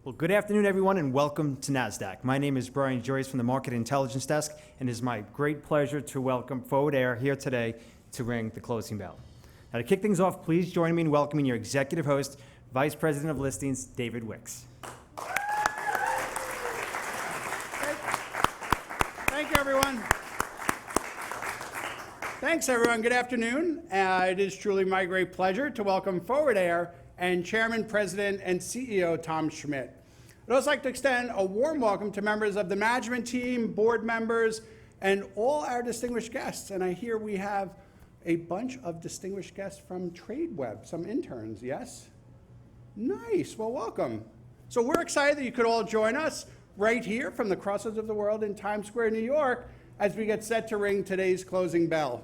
Well, good afternoon, everyone, and welcome to Nasdaq. My name is Brian Joyce from the Market Intelligence Desk, and it is my great pleasure to welcome Forward Air here today to ring the closing bell. Now, to kick things off, please join me in welcoming your executive host, Vice President of Listings, David Wicks. Thank you, everyone. Thanks, everyone. Good afternoon. It is truly my great pleasure to welcome Forward Air and Chairman, President, and CEO Tom Schmidt. I'd also like to extend a warm welcome to members of the management team, board members, and all our distinguished guests. And I hear we have a bunch of distinguished guests from TradeWeb, some interns, yes? Nice. Well, welcome. So we're excited that you could all join us right here from the crossroads of the world in Times Square, New York, as we get set to ring today's closing bell.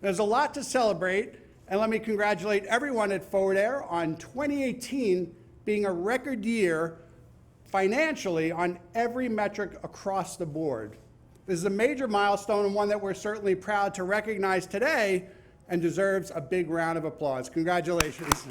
There's a lot to celebrate, and let me congratulate everyone at Forward Air on 2018 being a record year financially on every metric across the board. This is a major milestone and one that we're certainly proud to recognize today and deserves a big round of applause. Congratulations.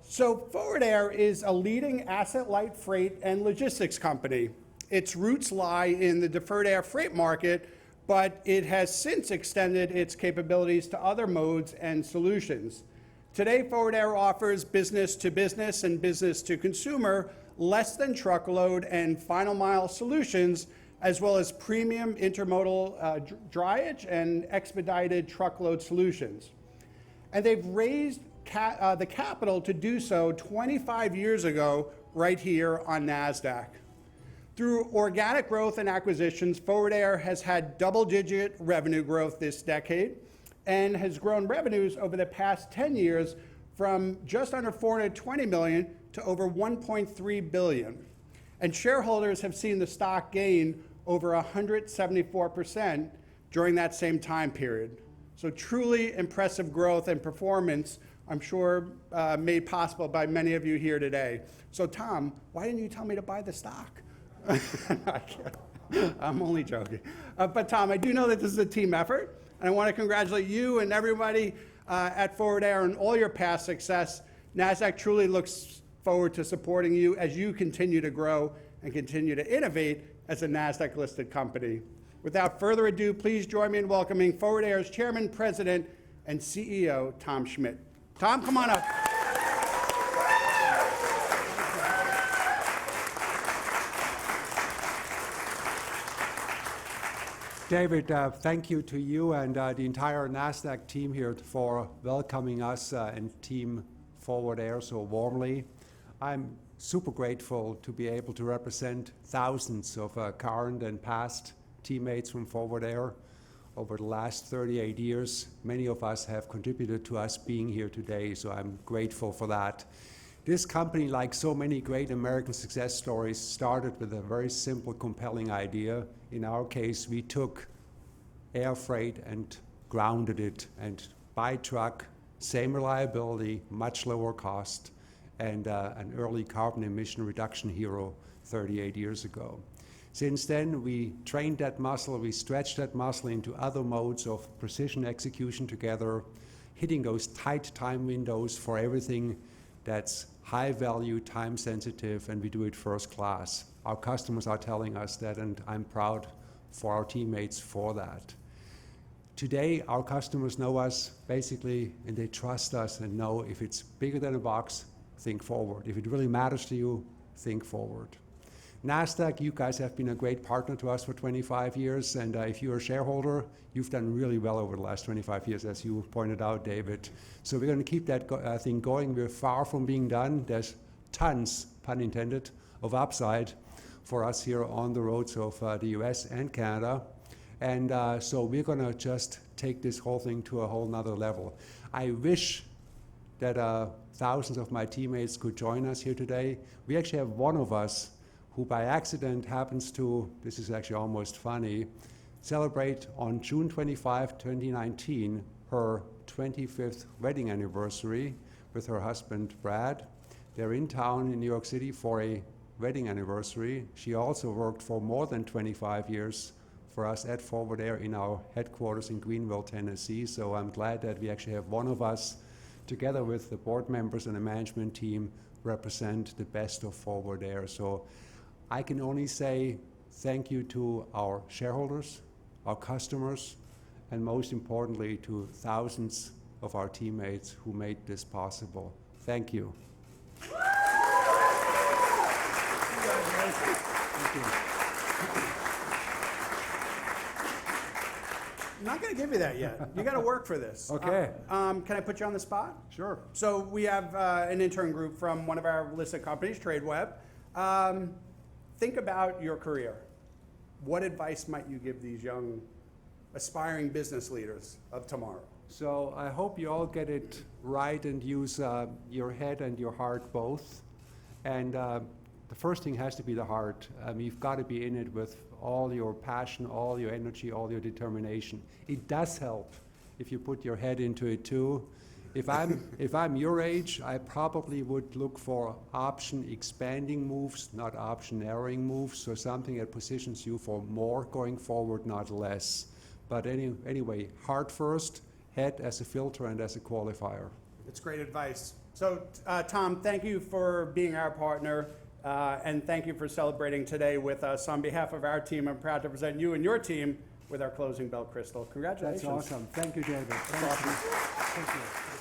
So Forward Air is a leading asset-light freight and logistics company. Its roots lie in the deferred air freight market, but it has since extended its capabilities to other modes and solutions. Today, Forward Air offers business-to-business and business-to-consumer, less than truckload and final mile solutions, as well as premium intermodal drayage and expedited truckload solutions. And they've raised the capital to do so 25 years ago right here on Nasdaq. Through organic growth and acquisitions, Forward Air has had double-digit revenue growth this decade and has grown revenues over the past 10 years from just under $420 million to over $1.3 billion. And shareholders have seen the stock gain over 174% during that same time period. So truly impressive growth and performance, I'm sure made possible by many of you here today. So Tom, why didn't you tell me to buy the stock? I'm only joking. But Tom, I do know that this is a team effort, and I want to congratulate you and everybody at Forward Air on all your past success. Nasdaq truly looks forward to supporting you as you continue to grow and continue to innovate as a Nasdaq-listed company. Without further ado, please join me in welcoming Forward Air's Chairman, President, and CEO, Tom Schmidt. Tom, come on up. David, thank you to you and the entire Nasdaq team here for welcoming us and Team Forward Air so warmly. I'm super grateful to be able to represent thousands of current and past teammates from Forward Air over the last 38 years. Many of us have contributed to us being here today, so I'm grateful for that. This company, like so many great American success stories, started with a very simple, compelling idea. In our case, we took air freight and grounded it, and by truck, same reliability, much lower cost, and an early carbon emission reduction hero 38 years ago. Since then, we trained that muscle, we stretched that muscle into other modes of precision execution together, hitting those tight time windows for everything that's high value, time sensitive, and we do it first class. Our customers are telling us that, and I'm proud for our teammates for that. Today, our customers know us basically, and they trust us and know if it's bigger than a box, think forward. If it really matters to you, think forward. Nasdaq, you guys have been a great partner to us for 25 years, and if you're a shareholder, you've done really well over the last 25 years, as you pointed out, David. So we're going to keep that thing going. We're far from being done. There's tons, pun intended, of upside for us here on the roads of the US and Canada. And so we're going to just take this whole thing to a whole nother level. I wish that thousands of my teammates could join us here today. We actually have one of us who by accident happens to, this is actually almost funny, celebrate on June 25, 2019, her 25th wedding anniversary with her husband, Brad. They're in town in New York City for a wedding anniversary. She also worked for more than 25 years for us at Forward Air in our headquarters in Greenville, Tennessee. So I'm glad that we actually have one of us, together with the board members and the management team, represent the best of Forward Air. So I can only say thank you to our shareholders, our customers, and most importantly to thousands of our teammates who made this possible. Thank you. Thank you. I'm not going to give you that yet. You got to work for this. Okay. Can I put you on the spot? Sure. So we have an intern group from one of our listed companies, TradeWeb. Think about your career. What advice might you give these young, aspiring business leaders of tomorrow? So I hope you all get it right and use your head and your heart both. And the first thing has to be the heart. You've got to be in it with all your passion, all your energy, all your determination. It does help if you put your head into it too. If I'm your age, I probably would look for option expanding moves, not option narrowing moves, so something that positions you for more going forward, not less. But anyway, heart first, head as a filter and as a qualifier. It's great advice. So Tom, thank you for being our partner, and thank you for celebrating today with us. On behalf of our team, I'm proud to present you and your team with our closing bell crystal. Congratulations. That's awesome. Thank you, David. Thank you.